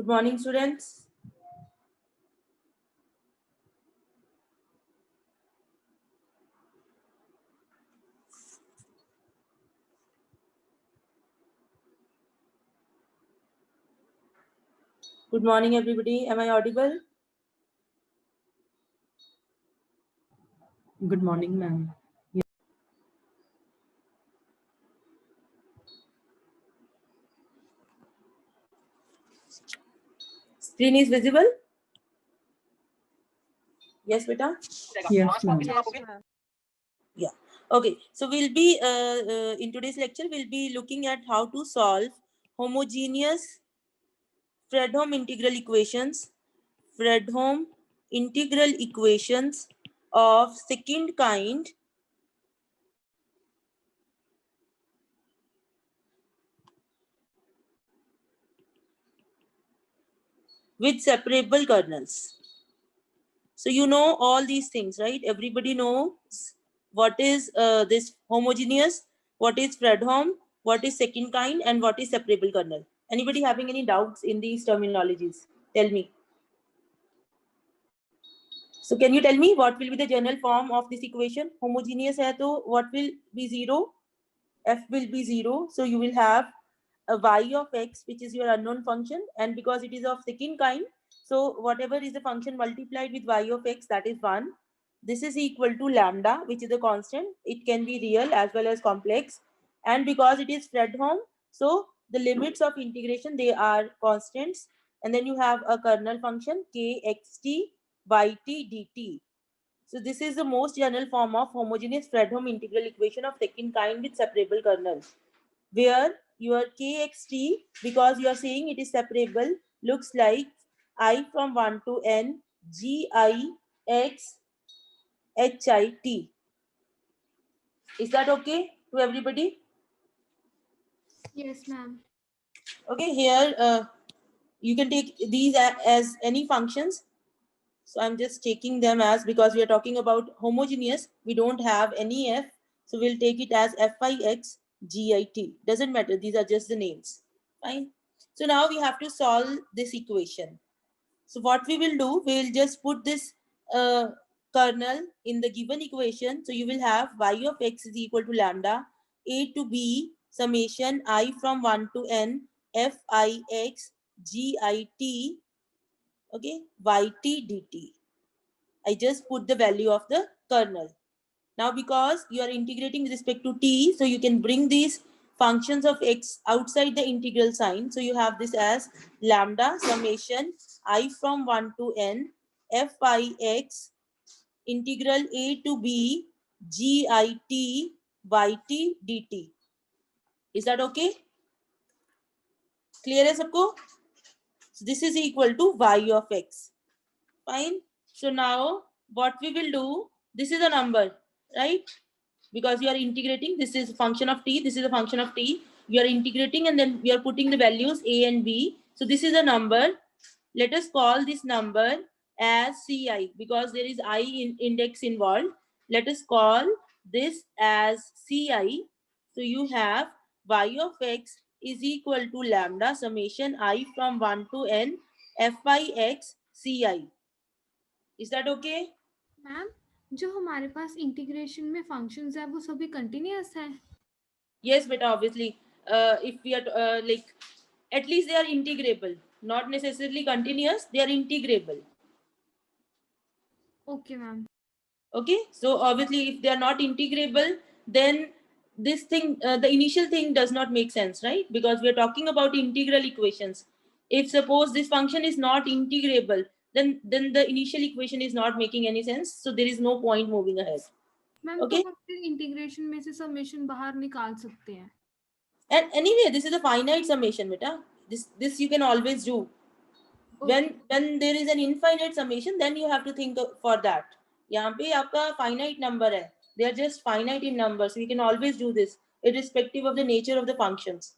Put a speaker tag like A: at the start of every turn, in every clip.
A: Good morning, students. Good morning, everybody. Am I audible?
B: Good morning, ma'am.
A: Screen is visible? Yes, beta?
B: Yes, ma'am.
A: Yeah. Okay. So we'll be, in today's lecture, we'll be looking at how to solve homogeneous Fredholm integral equations, Fredholm integral equations of second kind with separable kernels. So you know all these things, right? Everybody knows what is this homogeneous, what is Fredholm, what is second kind, and what is separable kernel. Anybody having any doubts in these terminologies? Tell me. So can you tell me what will be the general form of this equation? Homogeneous hai to what will be 0? F will be 0. So you will have a y of x, which is your unknown function. And because it is of second kind, so whatever is the function multiplied with y of x, that is 1. This is equal to lambda, which is a constant. It can be real as well as complex. And because it is Fredholm, so the limits of integration, they are constants. And then you have a kernel function, kxt yt dt. So this is the most general form of homogeneous Fredholm integral equation of second kind with separable kernels, where your kxt, because you are saying it is separable, looks like I from 1 to n g I x h I t. Is that okay to everybody?
C: Yes, ma'am.
A: Okay, here you can take these as any functions. So I'm just taking them as, because we are talking about homogeneous, we don't have any f, so we'll take it as fix git. Doesn't matter, these are just the names. Fine. So now we have to solve this equation. So what we will do, we will just put this kernel in the given equation. So you will have y of x is equal to lambda a to b summation I from 1 to n fix git, okay, yt dt. I just put the value of the kernel. Now because you are integrating with respect to t, so you can bring these functions of x outside the integral sign. So you have this as lambda summation I from 1 to n fix integral a to b git yt dt. Is that okay? Clear hai sabko? So this is equal to y of x. Fine. So now what we will do, this is a number, right? Because you are integrating, this is a function of t, this is a function of t. We are integrating and then we are putting the values a and b. So this is a number. Let us call this number as ci, because there is I index involved. Let us call this as ci. So you have y of x is equal to lambda summation I from 1 to n fix ci. Is that okay?
C: Ma'am जो हमारे पास integration में functions है वो सभी continuous है?
A: Yes, but obviously, if we are like, at least they are integrable, not necessarily continuous, they are integrable.
C: Okay ma'am.
A: Okay, so obviously, if they are not integrable, then this thing, the initial thing does not make sense, right? Because we are talking about integral equations. If suppose this function is not integrable, then the initial equation is not making any sense. So there is no point moving ahead.
C: Ma'am
A: Okay.
C: तो हम फिर integration में से summation बाहर निकाल सकते हैं.
A: And anyway, this is a finite summation, beta. This you can always do. When there is an infinite summation, then you have to think for that. यहाँ पे आपका finite number है. They are just finite in numbers. We can always do this, irrespective of the nature of the functions.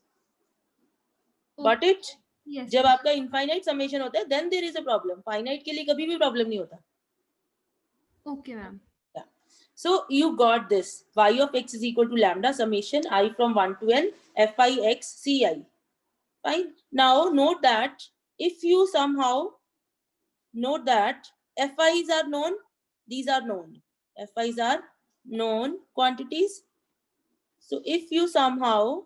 A: Got it?
C: Yes.
A: जब आपका infinite summation होता है, then there is a problem. Finite के लिए कभी भी problem नहीं होता.
C: Okay, ma'am.
A: Yeah. So you got this. Y of x is equal to lambda summation I from 1 to n fix ci. Fine. Now note that if you somehow note that FIs are known, these are known. FIs are known quantities. So if you somehow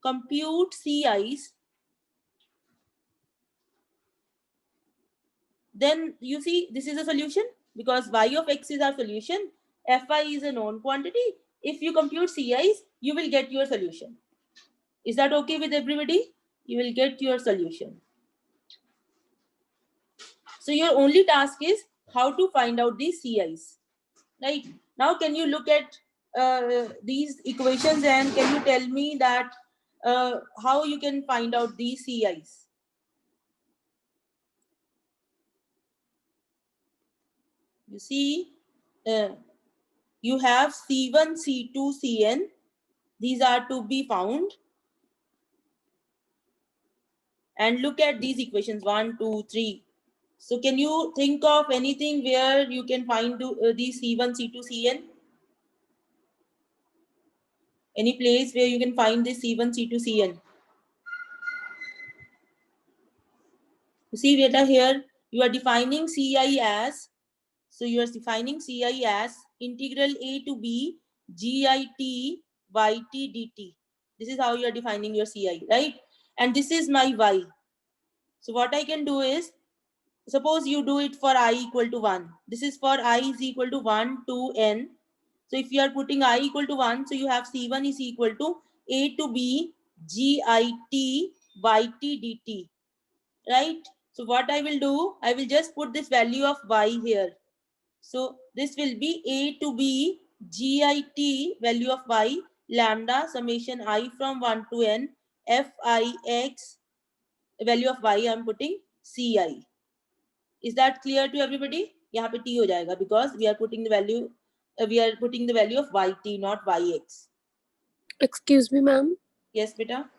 A: compute CIs, then you see this is a solution because y of x is our solution. Fi is a known quantity. If you compute CIs, you will get your solution. Is that okay with everybody? You will get your solution. So your only task is how to find out these CIs. Right? Now can you look at these equations and can you tell me that how you can find out these CIs? You see, you have C1, C2, Cn. These are to be found. And look at these equations, 1, 2, 3. So can you think of anything where you can find these C1, C2, Cn? Any place where you can find this C1, C2, Cn? You see, Beta, here you are defining Ci as, so you are defining Ci as integral a to b git yt dt. This is how you are defining your Ci, right? And this is my y. So what I can do is, suppose you do it for I equal to 1. This is for I is equal to 1 to n. So if you are putting I equal to 1, so you have C1 is equal to a to b git yt dt, right? So what I will do, I will just put this value of y here. So this will be a to b git value of y lambda summation I from 1 to n fix value of y I am putting ci. Is that clear to everybody? यहाँ पे t हो जाएगा because we are putting the value of yt, not yx.
D: Excuse me, ma'am.
A: Yes, beta.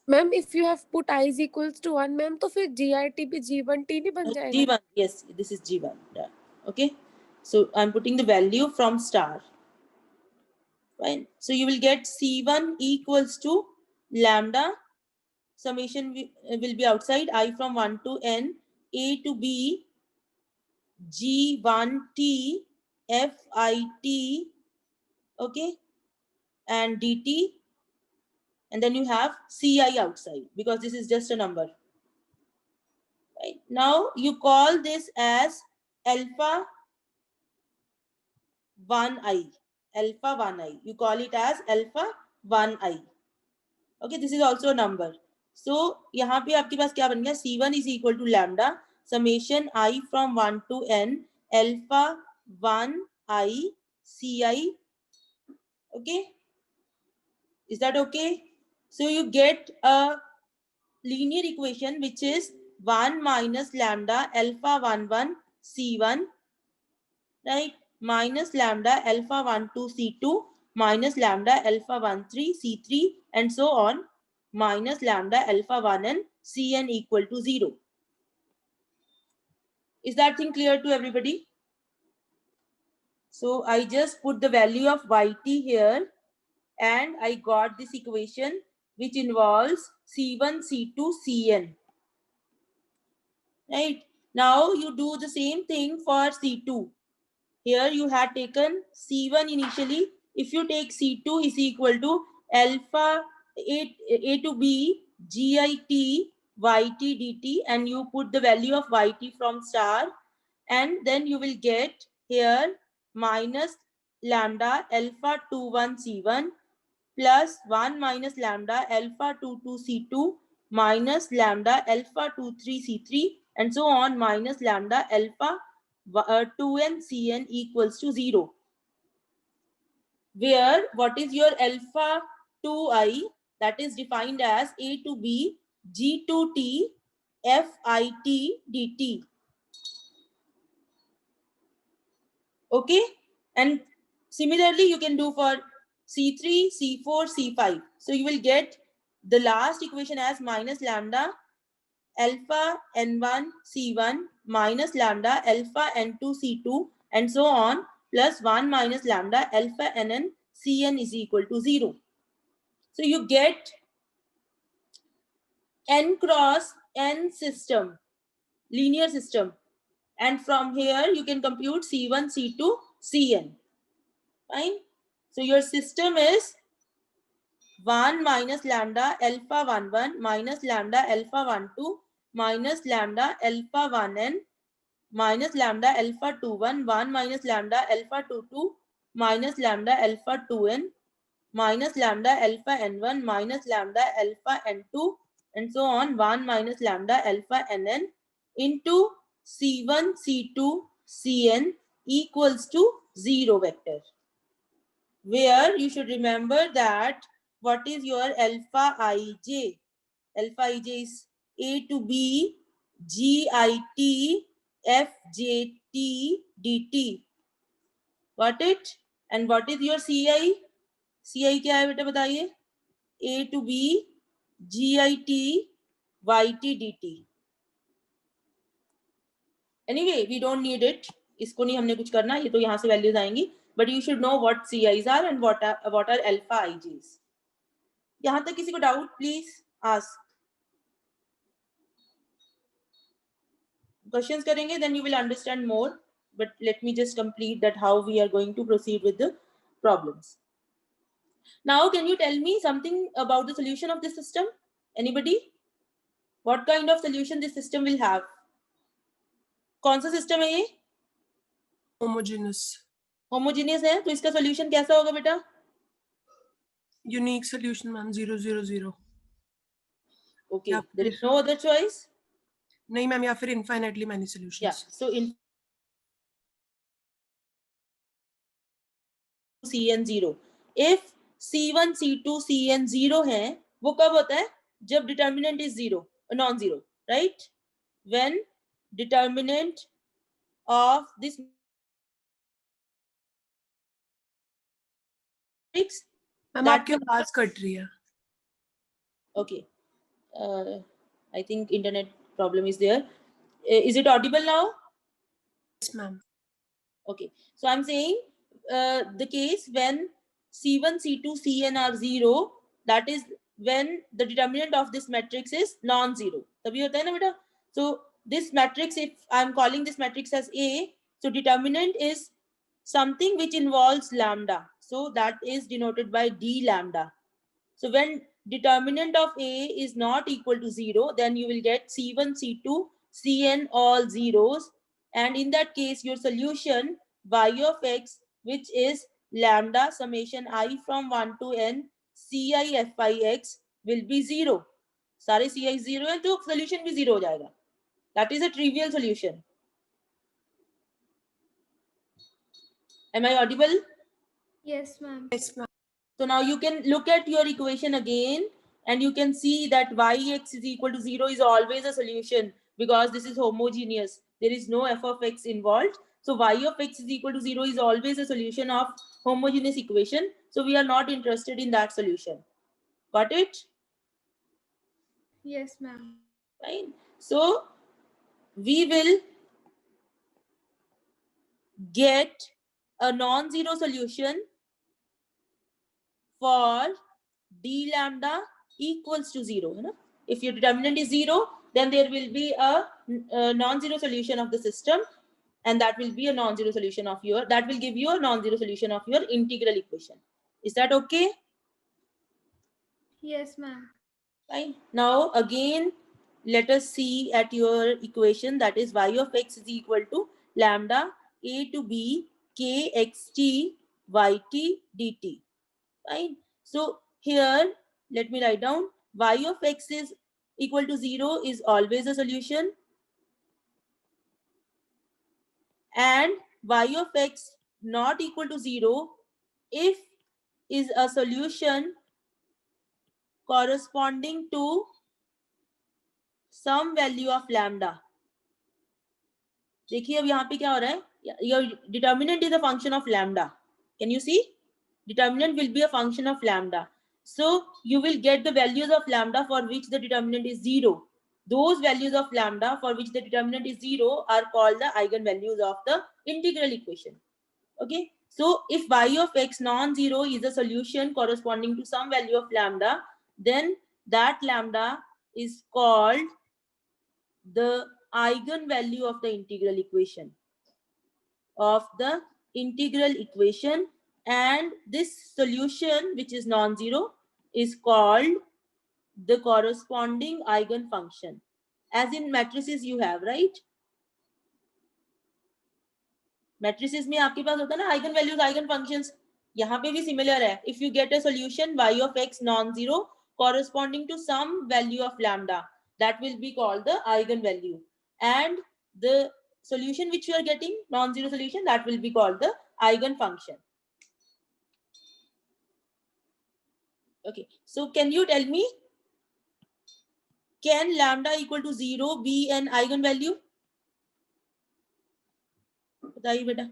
D: Ma'am, if you have put I is equals to 1, ma'am, तो फिर GIT भी G1T नहीं बन जाएगा?
A: G1, yes, this is G1. Yeah. Okay. So I'm putting the value from star. Right. So you will get C1 equals to lambda summation will be outside I from 1 to n a to b G1T FIT, okay, and dt, and then you have CI outside because this is just a number. Right. Now you call this as alpha 1i. Alpha 1i. You call it as alpha 1i. Okay, this is also a number. So यहाँ पे आपके पास क्या बन गया? C1 is equal to lambda summation I from 1 to n alpha 1i ci. Okay, is that okay? So you get a linear equation which is 1 minus lambda alpha 1 1 c1, right, minus lambda alpha 1 2 c2 minus lambda alpha 1 3 c3 and so on, minus lambda alpha 1 and cn equal to 0. Is that thing clear to everybody? So I just put the value of yt here and I got this equation which involves C1, C2, Cn. Right? Now you do the same thing for C2. Here you had taken C1 initially. If you take C2 is equal to alpha a to b git yt dt and you put the value of yt from star and then you will get here minus lambda alpha 21 c1 plus 1 minus lambda alpha 22 c2 minus lambda alpha 23 c3 and so on minus lambda alpha 2n cn equals to 0. Where what is your alpha 2i? That is defined as a to b g2t fit dt. Okay, and similarly you can do for C3, C4, C5. So you will get the last equation as minus lambda alpha n1 c1 minus lambda alpha n2 c2 and so on plus 1 minus lambda alpha nn cn is equal to 0. So you get n cross n system, linear system. And from here you can compute C1, C2, Cn. Fine. So your system is 1 minus lambda alpha 11 minus lambda alpha 12 minus lambda alpha 1n minus lambda alpha 21 1 minus lambda alpha 22 minus lambda alpha 2n minus lambda alpha n1 minus lambda alpha n2 and so on 1 minus lambda alpha nn into C1, C2, Cn equals to 0 vector. Where you should remember that what is your alpha ij? Alpha ij is A to B, GIT, FJT, DT. Got it? And what is your CI? CI क्या है बेटा बताइए? A to B, GIT, YT, DT. Anyway, we don't need it. इसको नहीं हमने कुछ करना, ये तो यहाँ से वैल्यूज आएंगी. But you should know what CIs are and what are alpha IGs. यहाँ तक किसी को डाउट प्लीज आस्क. Questions करेंगे, then you will understand more. But let me just complete that how we are going to proceed with the problems. Now, can you tell me something about the solution of this system? Anybody? What kind of solution this system will have? कौन सा system है ये?
E: Homogeneous.
A: Homogeneous है, तो इसका solution कैसा होगा बेटा?
E: Unique solution, ma'am. 0, 0, 0.
A: Okay,
E: Yeah,
A: there is no other choice.
E: नहीं मैम, या फिर infinitely many solutions.
A: Yeah, so in Cn 0. If C1, C2, Cn 0 है, वो कब होता है? जब determinant is 0, non-zero, right? When determinant of this matrix.
E: Ma'am
A: That
E: आपकी आवाज कट रही है.
A: Okay, I think internet problem is there. Is it audible now?
E: Yes, ma'am.
A: Okay, so I'm saying the case when C1, C2, Cn are 0, that is when the determinant of this matrix is non-zero. तभी होता है ना बेटा? So this matrix, if I'm calling this matrix as A, so determinant is something which involves lambda. So that is denoted by d lambda. So when determinant of A is not equal to 0, then you will get C1, C2, Cn all zeros. And in that case, your solution y of x, which is lambda summation I from 1 to n Ci fi x will be 0. सारे Ci 0 है तो solution भी 0 हो जाएगा. That is a trivial solution. Am I audible?
C: Yes, ma'am.
E: Yes, ma'am.
A: So now you can look at your equation again and you can see that yx is equal to 0 is always a solution because this is homogeneous. There is no f of x involved. So y of x is equal to 0 is always a solution of homogeneous equation. So we are not interested in that solution. Got it?
C: Yes, ma'am.
A: Fine. So we will get a non-zero solution for d lambda equals to 0. You know? If your determinant is 0, then there will be a non-zero solution of the system, and that will be a non-zero solution of your, that will give you a non-zero solution of your integral equation. Is that okay?
C: Yes, ma'am.
A: Fine. Now again, let us see at your equation, that is y of x is equal to lambda a to b k x t y t dt. Fine. So here, let me write down y of x is equal to 0 is always a solution, and y of x not equal to 0 if is a solution corresponding to some value of lambda. देखिए अब यहाँ पे क्या हो रहा है? Your determinant is a function of lambda. Can you see? Determinant will be a function of lambda. So you will get the values of lambda for which the determinant is 0. Those values of lambda for which the determinant is 0 are called the eigenvalues of the integral equation. Okay. So if y of x non-zero is a solution corresponding to some value of lambda, then that lambda is called the eigenvalue of the integral equation. And this solution, which is non-zero, is called the corresponding eigenfunction. As in matrices you have, right? Matrices में आपके पास होता है ना eigenvalues, eigenfunctions. यहाँ पे भी similar है. If you get a solution y of x non-zero corresponding to some value of lambda, that will be called the eigenvalue. And the solution which you are getting, non-zero solution, that will be called the eigenfunction. Okay, so can you tell me, can lambda equal to 0 be an eigenvalue? बताइए बेटा,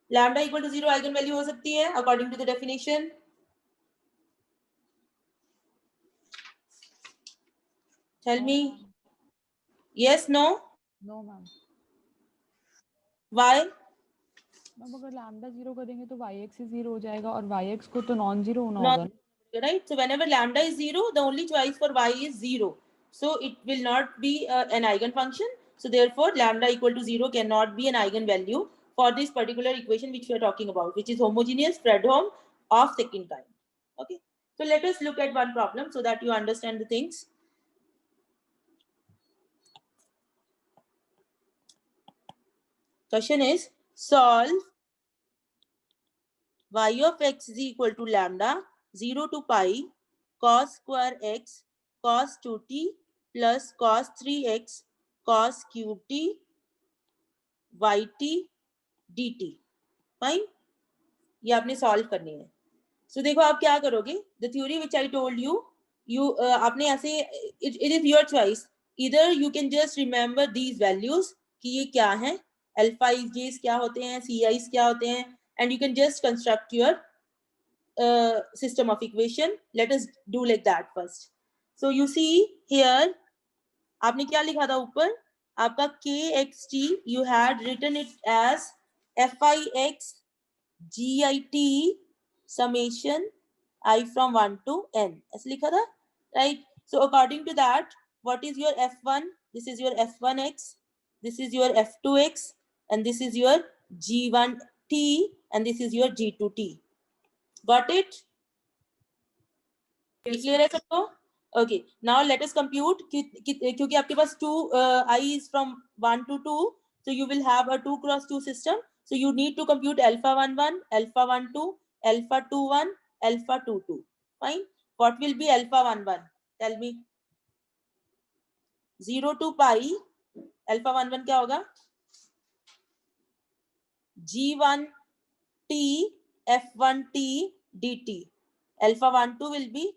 A: lambda equal to 0 eigenvalue हो सकती है according to the definition? Tell me. Yes, no?
F: No ma'am.
A: Why?
F: Ma'am अगर lambda 0 करेंगे तो Y x 0 हो जाएगा और वाई एक्स को तो नॉन जीरो होना
A: Non-
F: होगा ना.
A: Right? So whenever lambda is 0, the only choice for y is 0. So it will not be an eigenfunction. So therefore, lambda equal to 0 cannot be an eigenvalue for this particular equation which we are talking about, which is homogeneous Fredholm of second kind. Okay. So let us look at one problem so that you understand the things. Question is, solve y of x is equal to lambda 0 to pi cos square x cos 2t plus cos 3x cos cube t yt dt. Fine, ये आपने solve करनी है. सो देखो आप क्या करोगे, the theory which I told you आपने ऐसे, इट इज योर चॉइस. इधर you can just remember these values कि ये क्या है, अल्फा जेस क्या होते हैं, सी आईज क्या होते हैं, and you can just construct your system of equation. Let us do like that first. So you see here, आपने क्या लिखा था ऊपर, आपका kxt you had written it as fix git summation I from 1 to n, ऐसे लिखा था, right? So according to that, what is your f1? This is your f1x, this is your f2x, and this is your g1t, and this is your g2t. Got it? Clear है सबको? Okay. Now let us compute. क्योंकि आपके पास 2 I is from 1 to 2, so you will have a 2 cross 2 system. So you need to compute alpha 1 1, alpha 1 2, alpha 2 1, alpha 2 2. Fine. What will be alpha 1 1? Tell me. 0 to pi. Alpha 1 1 क्या होगा? G1t f1t dt. Alpha 1 2 will be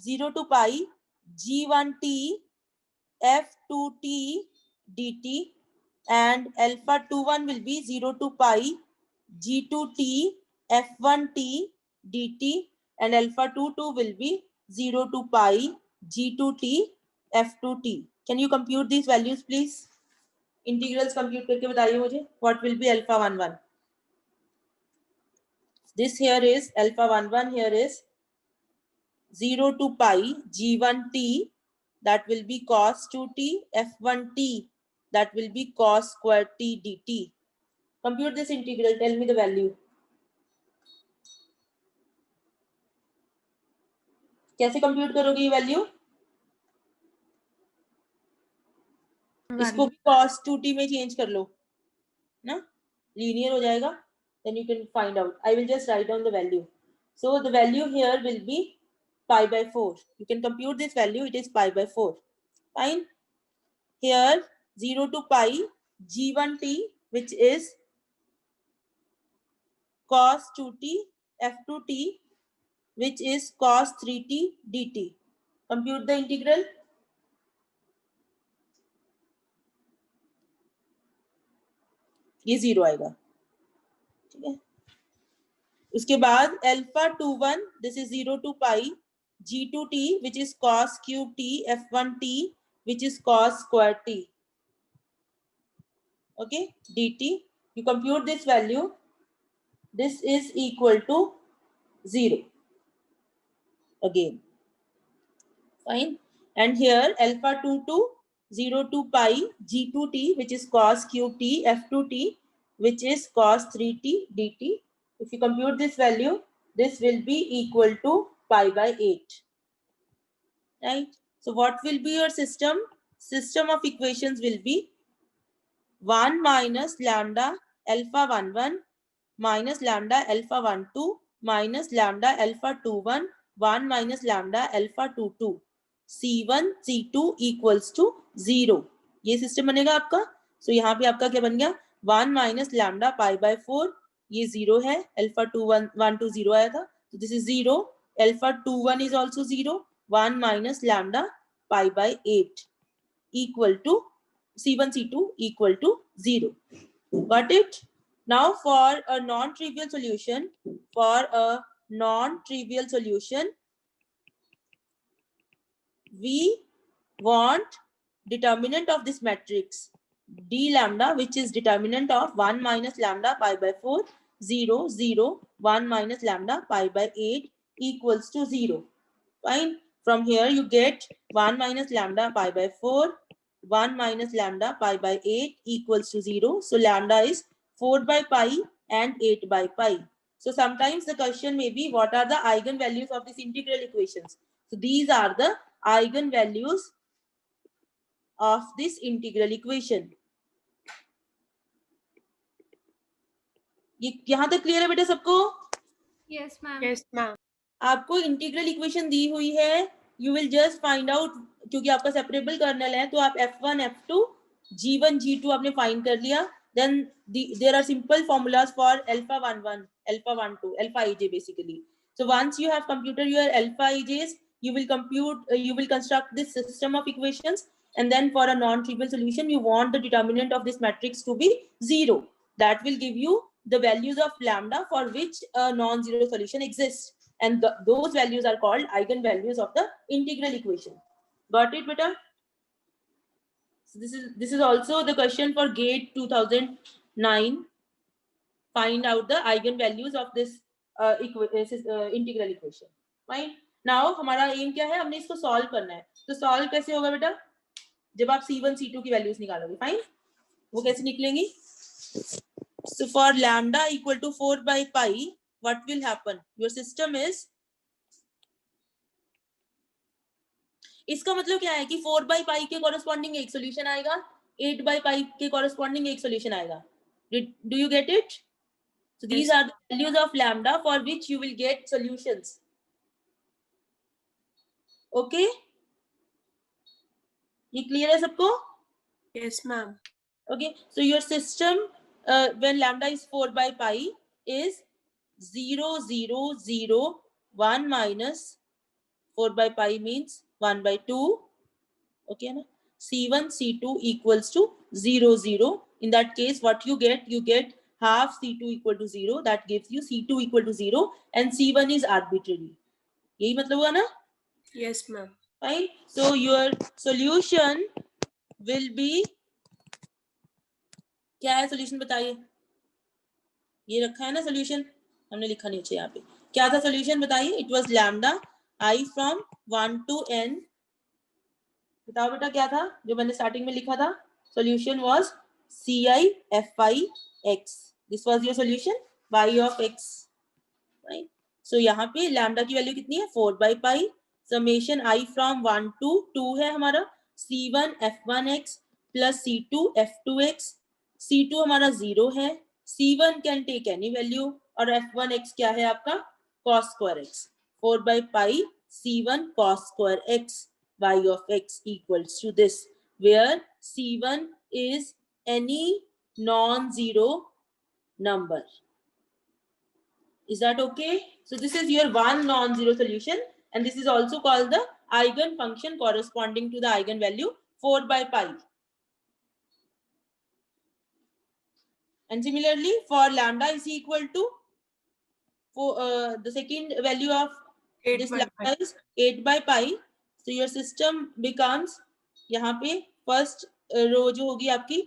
A: 0 to pi g1t f2t dt, and alpha 21 will be 0 to pi g2t f1t dt, and alpha 22 will be 0 to pi g2t f2t. Can you compute these values please? Integrals compute करके बताइए मुझे, what will be alpha 1 1? This here is alpha 1 1, here is 0 to pi g1t, that will be cos 2t, f1t, that will be cos square t dt. Compute this integral, tell me the value. कैसे compute करोगे ये value? इसको भी cos 2t में change कर लो ना, linear हो जाएगा, then you can find out. I will just write down the value. So the value here will be pi by 4. You can compute this value, it is pi by 4. Fine. Here 0 to pi g1t, which is cos 2t f2t, which is cos 3t dt. Compute the integral. ये 0 आएगा, ठीक है. उसके बाद alpha 21, this is 0 to pi g2t, which is cos cube t f1t, which is cos square t, okay, dt. You compute this value, this is equal to 0 again. Fine. And here alpha 2 to 0 to pi g2t, which is cos cube t, f2t, which is cos 3t dt. If you compute this value, this will be equal to pi by 8. Right? So what will be your system? System of equations will be 1 minus lambda alpha 1 1 minus lambda alpha 1 2 minus lambda alpha 2 1 1 minus lambda alpha 2 2 c1 c2 equals to 0. ये system बनेगा आपका. So यहाँ पे आपका क्या बन गया? 1 minus lambda pi by 4, ये 0 है. Alpha 2 1 1 2 0 आया था, तो this is 0. Alpha 2 1 is also 0. 1 minus lambda pi by 8 equal to c1 c2 equal to 0. Got it? Now for a non-trivial solution, we want determinant of this matrix d lambda, which is determinant of 1 minus lambda pi by 4, 0 0 1 minus lambda pi by 8 equals to 0. Fine. From here you get 1 minus lambda pi by 4, 1 minus lambda pi by 8 equals to 0. So lambda is 4 by pi and 8 by pi. So sometimes the question may be, what are the eigenvalues of these integral equations? So these are the eigenvalues of this integral equation. ये यहाँ तक clear है बेटा सबको?
C: Yes, ma'am.
E: Yes, ma'am.
A: आपको integral equation दी हुई है, you will just find out, क्योंकि आपका सेपरेबल कर्नल है, तो आप f1 f2 g1 g2 आपने फाइंड कर लिया. Then there are simple formulas for alpha 1 1 alpha 1 2 alpha ij basically. So once you have computed your alpha ij's, you will construct this system of equations, and then for a non-trivial solution you want the determinant of this matrix to be 0. That will give you the values of lambda for which a non-zero solution exists, and those values are called eigenvalues of the integral equation. Got it, beta? So this is also the question for GATE 2009. Find out the eigenvalues of this integral equation. Fine. Now हमारा aim क्या है? हमने इसको solve करना है. तो solve कैसे होगा बेटा? जब आप c1 c2 की values निकालोगे. Fine. वो कैसे निकलेंगी? So for lambda equal to 4 by pi, what will happen? Your system is, इसका मतलब क्या है कि 4 by pi के corresponding एक solution आएगा, 8 by pi के corresponding एक solution आएगा. Do you get it? So these
E: Yes.
A: are the values of lambda for which you will get solutions. Okay? ये clear है सबको?
E: Yes, ma'am.
A: Okay, so your system when lambda is 4 by pi is 0 0 0 1 minus 4 by pi means 1 by 2. Okay, na? C1 C2 equals to 0 0. In that case, what you get half C2 equal to 0. That gives you C2 equal to 0, and C1 is arbitrary. यही मतलब हुआ ना?
E: Yes, ma'am.
A: Fine. So your solution will be, क्या है solution बताइए? ये रखा है ना solution, हमने लिखा नहीं चाहिए यहाँ पे. क्या था solution बताइए? It was lambda I from 1 to n. बताओ बेटा क्या था जो मैंने starting में लिखा था? Solution was ci fi x. This was your solution, y of x. Right? So यहाँ पे lambda की value कितनी है? 4 by pi. Summation I from 1 to 2 है हमारा. c1 f1x plus c2 f2x. c2 हमारा 0 है. c1 can take any value, और f1x क्या है आपका? cos square x. 4 by pi c1 cos square x y of x equals to this, where c1 is any non-zero number. Is that okay? So this is your one non-zero solution, and this is also called the eigenfunction corresponding to the eigenvalue 4 by pi. And similarly, for lambda is equal to, the second value of
E: 8
A: this
E: by
A: lambda
E: pi.
A: is 8 by pi. So your system becomes, यहाँ पे first row जो होगी आपकी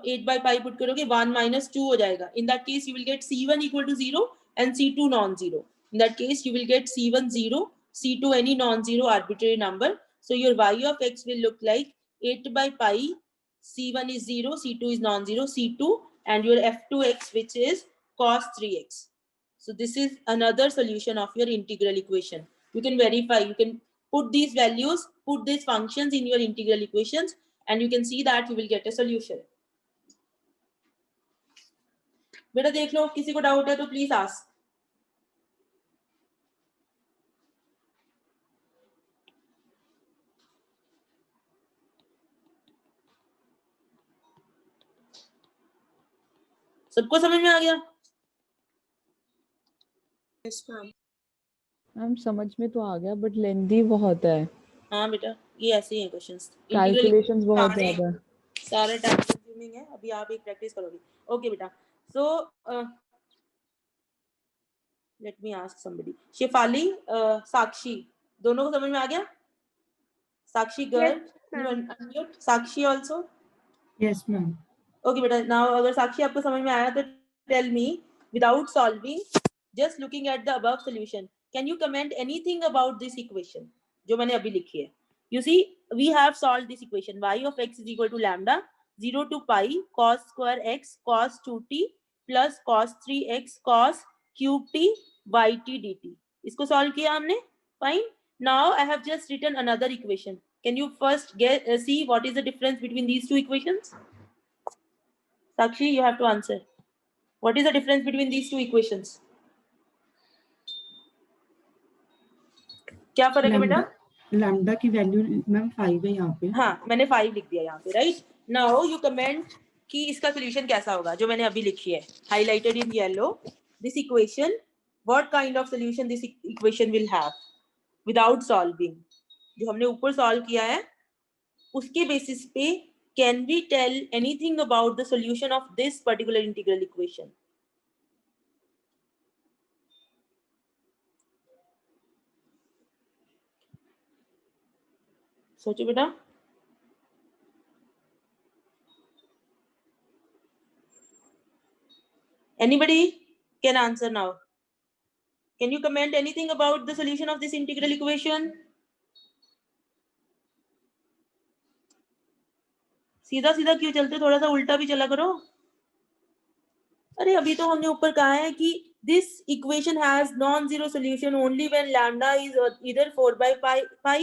A: 8 by pi put करोगे 1 minus 2 हो जाएगा. In that case you will get c1 equal to 0 and c2 non-zero. In that case you will get c1 0, c2 any non-zero arbitrary number. So your y of x will look like 8 by pi. C1 is 0, C2 is non-zero, C2, and your f2x, which is cos 3x. So this is another solution of your integral equation. You can verify, you can put these values, put these functions in your integral equations, and you can see that you will get a solution. बेटा देख लो, किसी को doubt है तो please ask. सबको समझ में आ गया?
E: Yes, ma'am.
F: मैम समझ में तो आ गया बट लेंथी बहुत है,
A: हाँ बेटा, ये ऐसे ही है क्वेश्चंस.
F: कैलकुलेशंस बहुत ज्यादा है.
A: सारा टाइम कंज्यूमिंग है. अभी आप एक प्रैक्टिस करोगे. ओके बेटा. So let me ask somebody. Shefali, Sakshi, दोनों को समझ में आ गया? Sakshi girl, you unmute. Sakshi also.
B: Yes, ma'am.
A: Okay बेटा. नाउ अगर साक्षी आपको समझ में आया तो tell me, without solving, just looking at the above solution, can you comment anything about this equation जो मैंने अभी लिखी है? You see, we have solved this equation. Y of x is equal to lambda 0 to pi cos square x cos 2t plus cos 3x cos cube t yt dt. इसको solve किया हमने. Fine. Now I have just written another equation. Can you first see what is the difference between these two equations? Sakshi, you have to answer. What is the difference between these two equations? क्या फर्क है बेटा?
B: Lambda की value ma'am 5 है यहाँ पे.
A: हाँ, मैंने 5 लिख दिया यहाँ पे, राइट? नाउ यू कमेंट कि इसका सॉल्यूशन कैसा होगा जो मैंने अभी लिखी है, highlighted in yellow. This equation, what kind of solution this equation will have without solving. जो हमने ऊपर सॉल्व किया है उसके बेसिस पे can we tell anything about the solution of this particular integral equation? सोचो बेटा. Anybody can answer now. Can you comment anything about the solution of this integral equation? सीधा सीधा क्यों चलते, थोड़ा सा उल्टा भी चला करो. अरे अभी तो हमने ऊपर कहा है कि this equation has non-zero solution only when lambda is either 4 by pi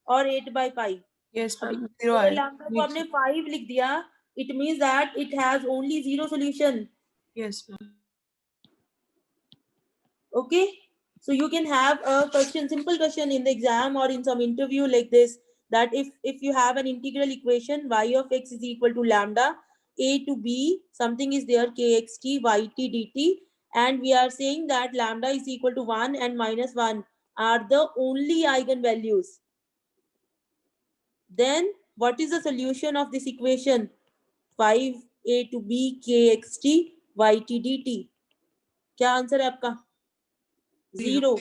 A: or 8 by pi.
E: Yes, ma'am.
A: अभी
E: Zero
A: अगर
E: है.
A: lambda को आपने 5 लिख दिया, it means that it has only zero solution.
E: Yes, ma'am.
A: Okay, so you can have a question, simple question in the exam or in some interview like this, that if you have an integral equation y of x is equal to lambda a to b, something is there kxt yt dt, and we are saying that lambda is equal to 1 and minus 1 are the only eigenvalues, then what is the solution of this equation 5a to b kxt yt dt? क्या answer है आपका? Zero.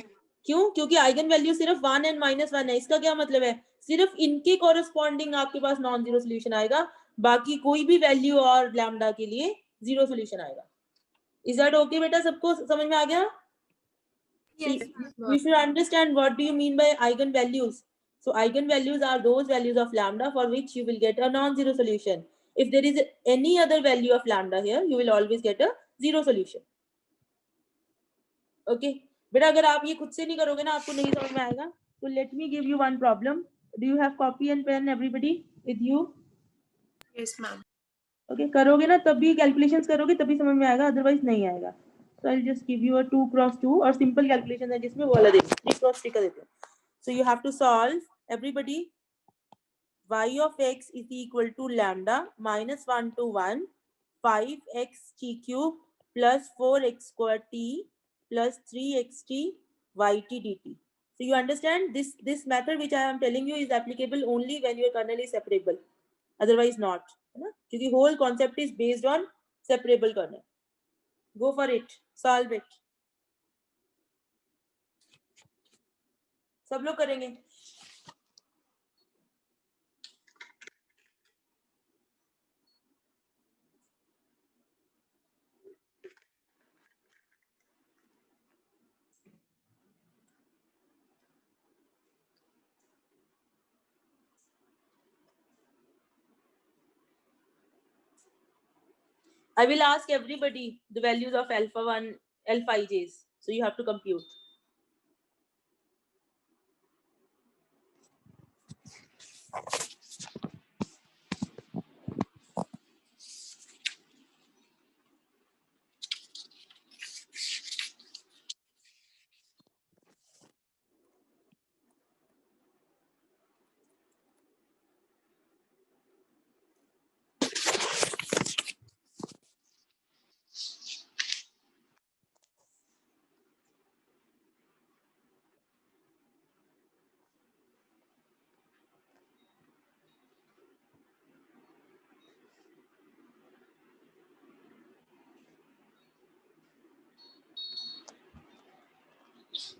A: क्यों? क्योंकि eigen value सिर्फ 1 and -1 है. इसका क्या मतलब है? सिर्फ इनके कॉरेस्पॉन्डिंग आपके पास नॉन जीरो सोल्यूशन आएगा, बाकी कोई भी वैल्यू और लैम्डा के लिए जीरो सोल्यूशन आएगा. इज दैट ओके बेटा? सबको समझ में आ गया?
C: Yes,
A: You should understand what do you mean by eigenvalues. So eigenvalues are those values of lambda for which you will get a non-zero solution. If there is any other value of lambda here, you will always get a zero solution. Okay. बेटा अगर आप ये खुद से नहीं करोगे ना, आपको नहीं समझ में आएगा. तो let me give you one problem. Do you have copy and pen everybody with you?
E: Yes, ma'am.
A: Okay, करोगे ना तब भी कैलकुलेशंस करोगे तभी समझ में आएगा, अदरवाइज नहीं आएगा. So I'll just give you a 2 cross 2 और simple calculation है जिसमें वो वाला देते 3 cross 3 का देते हैं. So you have to solve everybody. Y of x is equal to lambda minus 1 to 1 5x t cube plus 4x square t plus 3xt yt dt. So you understand this method which I am telling you is applicable only when your kernel is separable, otherwise not, है ना? क्योंकि whole concept is based on separable kernel. Go for it, solve it. सब लोग करेंगे. I will ask everybody the values of alpha 1, alpha ij's. So you have to compute.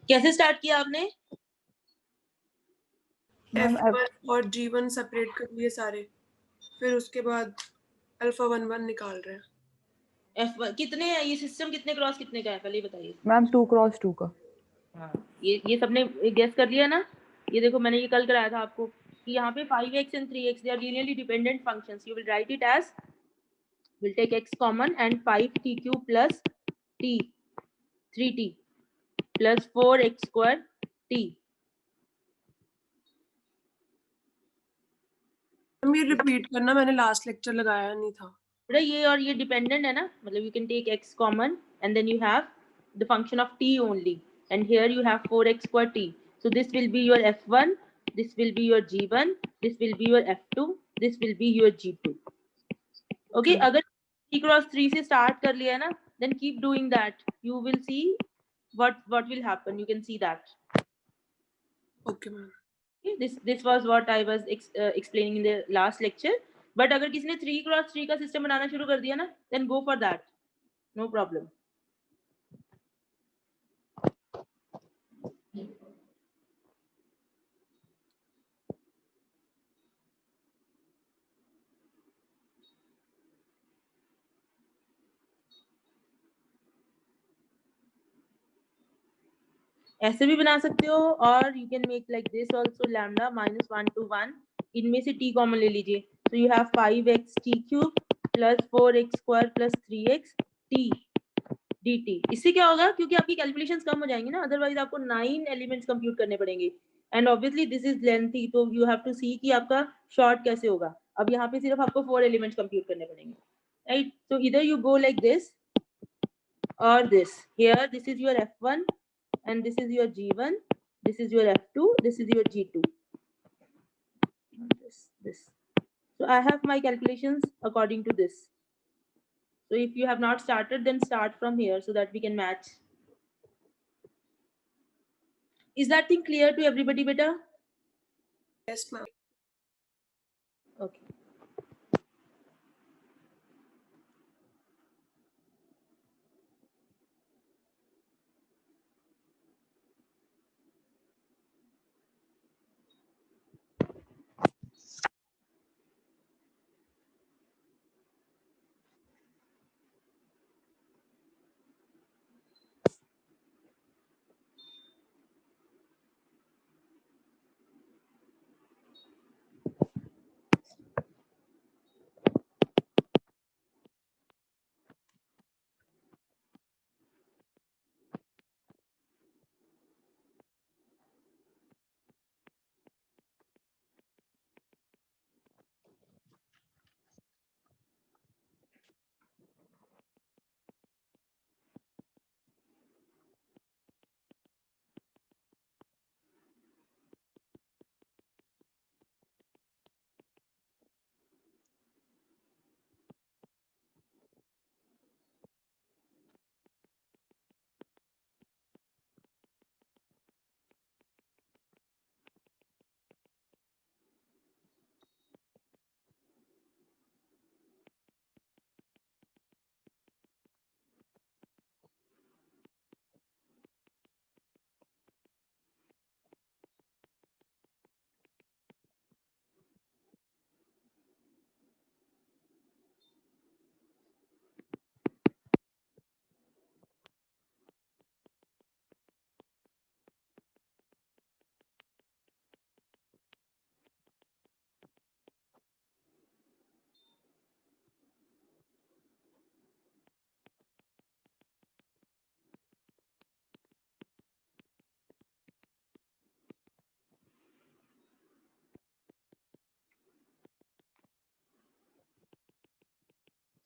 A: कैसे start किया आपने?
F: Ma'am
E: F1 और G1 सेपरेट कर लिए सारे, फिर उसके बाद अल्फा 1 निकाल रहे हैं।
A: F1 कितने है ये सिस्टम, कितने क्रॉस कितने का है पहले ही बताइए।
F: मैम 2 क्रॉस 2 का।
A: हाँ, ये सबने गेस कर लिया ना। ये देखो मैंने ये कल कराया था आपको कि यहाँ पे 5x and 3x they are linearly dependent functions. You will write it as, we'll take x common and 5t cube plus t 3t plus 4x square t.
E: हम ये रिपीट करना, मैंने लास्ट लेक्चर लगाया नहीं था।
A: बेटा ये और ये डिपेंडेंट है ना, मतलब you can take x common and then you have the function of t only, and here you have 4x square t. So this will be your f1, this will be your g1, this will be your f2, this will be your g2. Okay, अगर 3 cross 3 से start कर लिया ना, then keep doing that. You will see what will happen. You can see that.
E: Okay ma'am.
A: Okay, this was what I was explaining in the last lecture. But अगर किसी ने 3 cross 3 का system बनाना शुरू कर दिया ना, then go for that. No problem. ऐसे भी बना सकते हो, और you can make like this also, lambda minus 1 to 1, इनमें से t कॉमन ले लीजिए, तो you have 5x t cube plus 4x square plus 3x t dt. इससे क्या होगा, क्योंकि आपकी कैलकुलेशंस कम हो जाएंगी ना, अदरवाइज आपको 9 एलिमेंट्स कंप्यूट करने पड़ेंगे, and obviously this is lengthy, तो यू हैव टू सी कि आपका शॉर्ट कैसे होगा. अब यहाँ पे सिर्फ आपको 4 एलिमेंट्स कंप्यूट करने पड़ेंगे, राइट. सो इधर you go like this or this. Here this is your f1 and this is your g1, this is your f2, this is your g2. This. So I have my calculations according to this. So if you have not started, then start from here so that we can match. Is that thing clear to everybody, beta?
E: Yes ma'am.
A: Okay.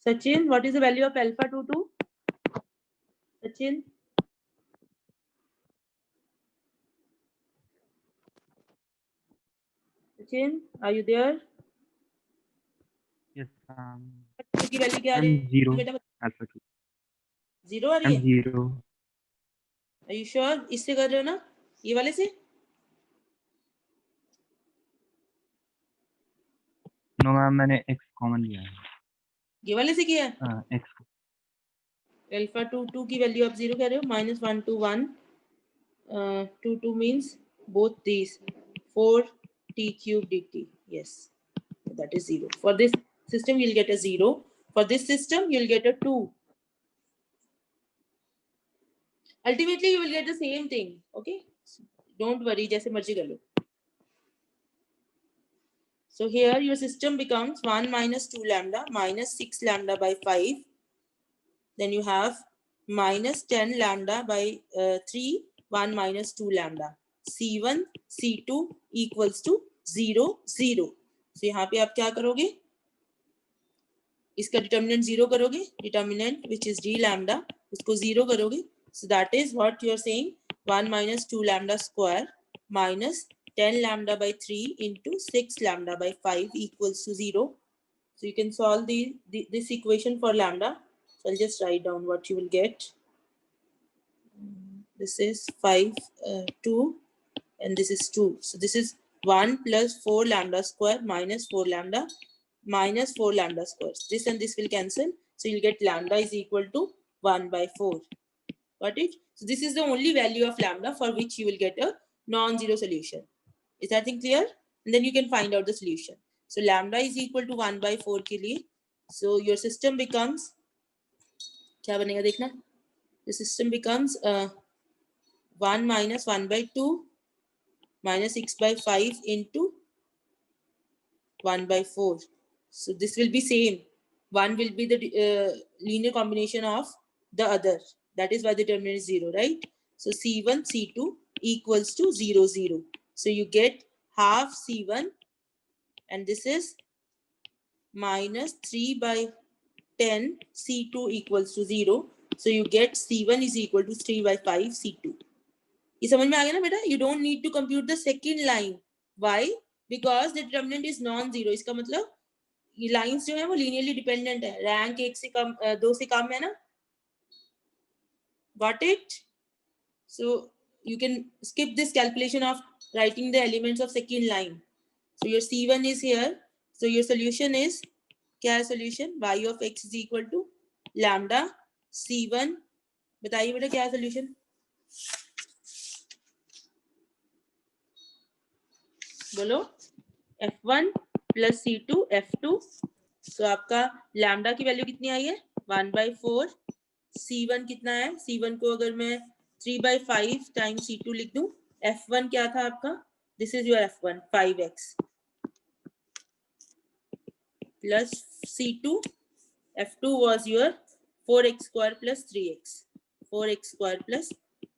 A: Sachin, what is the value of alpha 22? Sachin? Sachin, are you there?
G: Yes,
A: Two की value क्या आ रही
G: I'm
A: है
G: zero.
A: बेटा?
G: Alpha 2.
A: Zero आ रही
G: I'm
A: है?
G: zero.
A: Are you sure? इससे कर रहे हो ना? ये वाले से?
G: No मैम मैंने x कॉमन लिया है.
A: ये वाले से किया है?
G: X.
A: Alpha 2 की वैल्यू आप जीरो कह रहे हो? -1 to 1. 2 means both these. 4t cube dt. Yes, that is 0. For this system, you'll get a 0. For this system, you'll get a 2. Ultimately, you will get the same thing. Okay? Don't worry, जैसे मर्जी कर लो. So here your system becomes 1 minus 2 lambda minus 6 lambda by 5. Then you have minus 10 lambda by 3, 1 minus 2 lambda. C1, C2 equals to 0, 0. So यहाँ पे आप क्या करोगे? इसका determinant 0 करोगे. Determinant which is d lambda उसको 0 करोगे. So that is what you are saying. 1 minus 2 lambda square minus 10 lambda by 3 into 6 lambda by 5 equals to 0. So you can solve this equation for lambda. So I'll just write down what you will get. This is 5, 2, and this is 2. So this is 1 plus 4 lambda square minus 4 lambda minus 4 lambda squares. This and this will cancel. So you'll get lambda is equal to 1 by 4. Got it? So this is the only value of lambda for which you will get a non-zero solution. Is that thing clear? And then you can find out the solution. So lambda is equal to 1 by 4 के लिए. So your system becomes, क्या बनेगा देखना? The system becomes 1 minus 1 by 2 minus 6 by 5 into 1 by 4. So this will be same. One will be the linear combination of the other. That is why the determinant is 0, right? So C1, C2 equals to 0, 0. So you get half C1, and this is minus 3 by 10 C2 equals to 0. So you get C1 is equal to 3 by 5 C2. ये समझ में आ गया ना बेटा? You don't need to compute the second line. Why? Because the determinant is non-zero. इसका मतलब ये lines जो है वो linearly dependent है. Rank 1 से कम 2 से कम है ना? Got it? So you can skip this calculation of writing the elements of second line. So your C1 is here. So your solution is, क्या है solution? Y of x is equal to lambda C1. बताइए बेटा क्या है solution? बोलो. F1 plus C2 F2. So आपका lambda की value कितनी आई है? 1 by 4. C1 कितना है? C1 को अगर मैं 3 by 5 times C2 लिख दूं, F1 क्या था आपका? This is your F1, 5x. Plus C2, F2 was your 4x square plus 3x. 4x square plus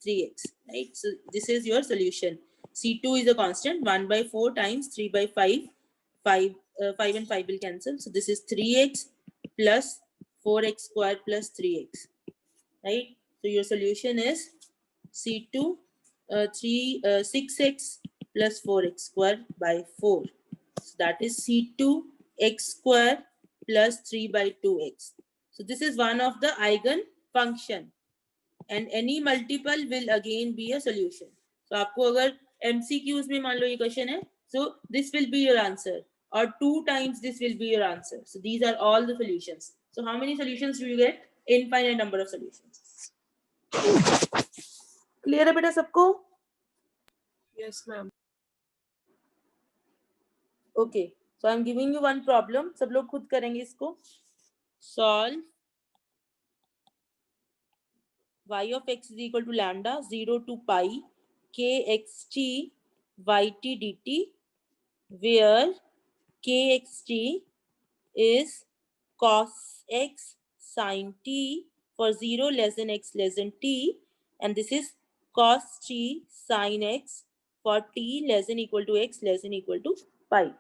A: 3x, right? So this is your solution. C2 is a constant, 1 by 4 times 3 by 5. 5 and 5 will cancel. So this is 3x plus 4x square plus 3x, right? So your solution is C2, 6x plus 4x square by 4. So that is C2 x square plus 3 by 2x. So this is one of the eigen function, and any multiple will again be a solution. So आपको अगर MCQs में मान लो ये question है, so this will be your answer, or 2 times this will be your answer. So these are all the solutions. So how many solutions do you get? Infinite number of solutions. Clear है बेटा सबको?
E: Yes, ma'am.
A: Okay. So I'm giving you one problem. सब लोग खुद करेंगे इसको. Solve y of x is equal to lambda 0 to pi kxt yt dt, where kxt is cos x sin t for 0 less than x less than t, and this is cos t sin x for t less than equal to x less than equal to pi.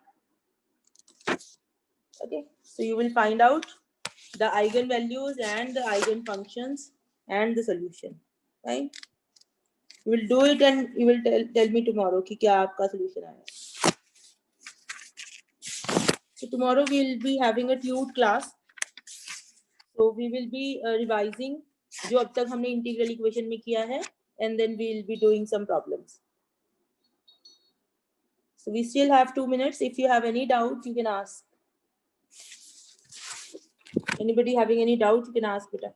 A: Okay, so you will find out the eigenvalues and the eigenfunctions and the solution. Right? You will do it and you will tell me tomorrow कि क्या आपका solution आया. So tomorrow we will be having a tutored class. So we will be revising जो अब तक हमने integral equation में किया है, and then we will be doing some problems. So we still have 2 minutes. If you have any doubt, you can ask. Anybody having any doubt, you can ask, beta.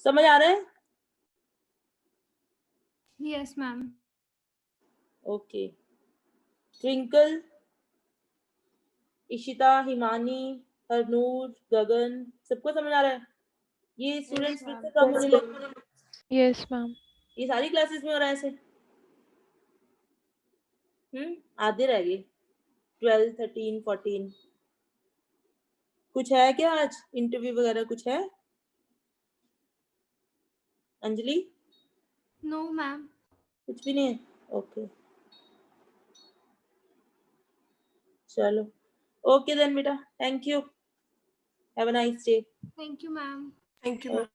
A: समझ आ रहा है?
C: Yes, ma'am.
A: Okay. Twinkle, Ishita, Himani, Harnoor, गगन, सबको समझ आ रहा है? ये students फिर से कम होने लगे.
D: Yes, ma'am.
A: ये सारी क्लासेस में हो रहा है ऐसे? आधे रह गए. 12, 13, 14. कुछ है क्या आज? इंटरव्यू वगैरह कुछ है? अंजलि?
C: No, ma'am.
A: कुछ भी नहीं है. ओके. चलो. Okay then, beta. Thank you. Have a nice day.
C: Thank you, ma'am.
E: Thank you, ma'am.